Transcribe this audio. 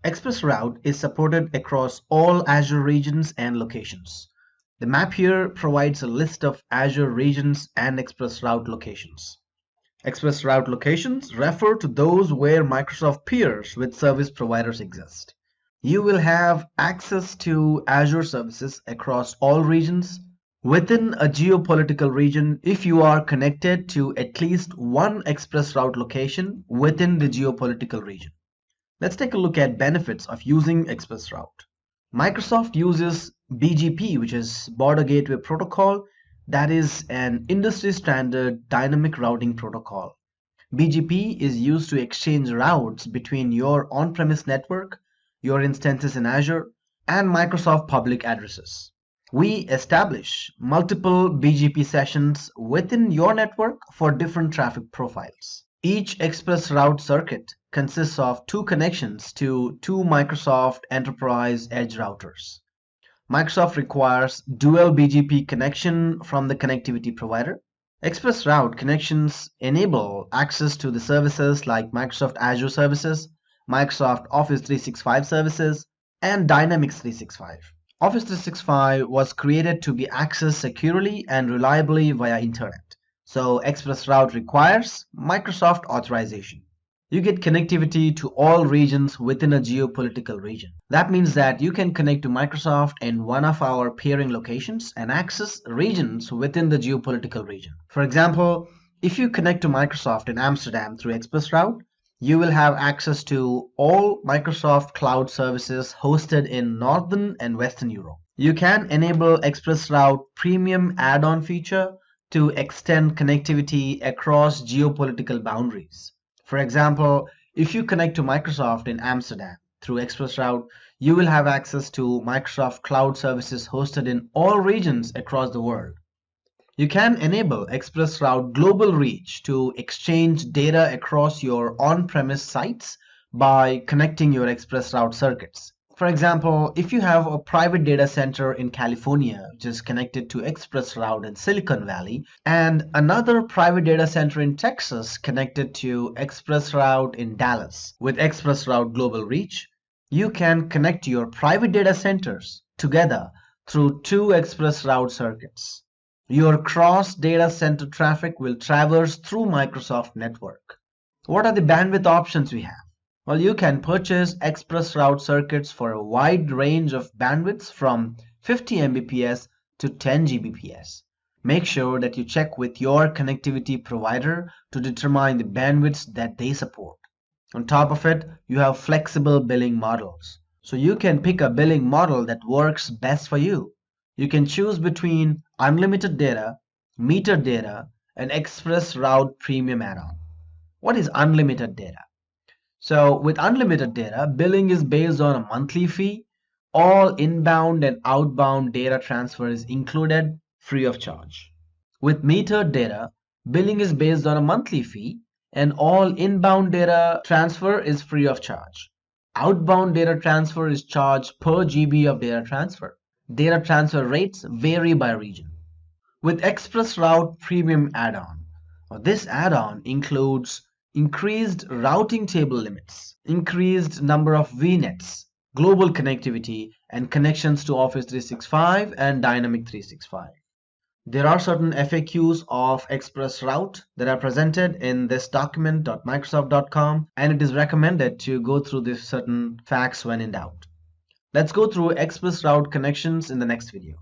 ExpressRoute is supported across all Azure regions and locations. The map here provides a list of Azure regions and ExpressRoute locations. ExpressRoute locations refer to those where Microsoft peers with service providers exist. You will have access to Azure services across all regions within a geopolitical region if you are connected to at least one ExpressRoute location within the geopolitical region. Let's take a look at benefits of using ExpressRoute. Microsoft uses BGP, which is Border Gateway Protocol, that is an industry standard dynamic routing protocol. BGP is used to exchange routes between your on-premise network, your instances in Azure, and Microsoft public addresses. We establish multiple BGP sessions within your network for different traffic profiles. Each ExpressRoute circuit consists of two connections to two Microsoft Enterprise Edge routers. Microsoft requires dual BGP connection from the connectivity provider. ExpressRoute connections enable access to the services like Microsoft Azure services, Microsoft Office 365 services, and Dynamics 365. Office 365 was created to be accessed securely and reliably via Internet. So ExpressRoute requires Microsoft authorization. You get connectivity to all regions within a geopolitical region. That means that you can connect to Microsoft in one of our peering locations and access regions within the geopolitical region. For example, if you connect to Microsoft in Amsterdam through ExpressRoute, you will have access to all Microsoft cloud services hosted in Northern and Western Europe. You can enable ExpressRoute Premium add-on feature to extend connectivity across geopolitical boundaries. For example, if you connect to Microsoft in Amsterdam through ExpressRoute, you will have access to Microsoft cloud services hosted in all regions across the world. You can enable ExpressRoute Global Reach to exchange data across your on-premise sites by connecting your ExpressRoute circuits. For example, if you have a private data center in California, which is connected to ExpressRoute in Silicon Valley, and another private data center in Texas connected to ExpressRoute in Dallas, with ExpressRoute Global Reach, you can connect your private data centers together through two ExpressRoute circuits. Your cross data center traffic will traverse through Microsoft network. What are the bandwidth options we have? Well, you can purchase ExpressRoute circuits for a wide range of bandwidths from 50 Mbps to 10 Gbps. Make sure that you check with your connectivity provider to determine the bandwidths that they support. On top of it, you have flexible billing models. So you can pick a billing model that works best for you. You can choose between unlimited data, metered data, and ExpressRoute Premium add-on. What is unlimited data? So with unlimited data, billing is based on a monthly fee. All inbound and outbound data transfer is included free of charge. With metered data, billing is based on a monthly fee and all inbound data transfer is free of charge. Outbound data transfer is charged per GB of data transfer. Data transfer rates vary by region. With ExpressRoute Premium add-on, this add-on includes increased routing table limits, increased number of VNets, global connectivity, and connections to Office 365 and Dynamics 365. There are certain FAQs of ExpressRoute that are presented in this document.microsoft.com, and it is recommended to go through these certain facts when in doubt. Let's go through ExpressRoute connections in the next video.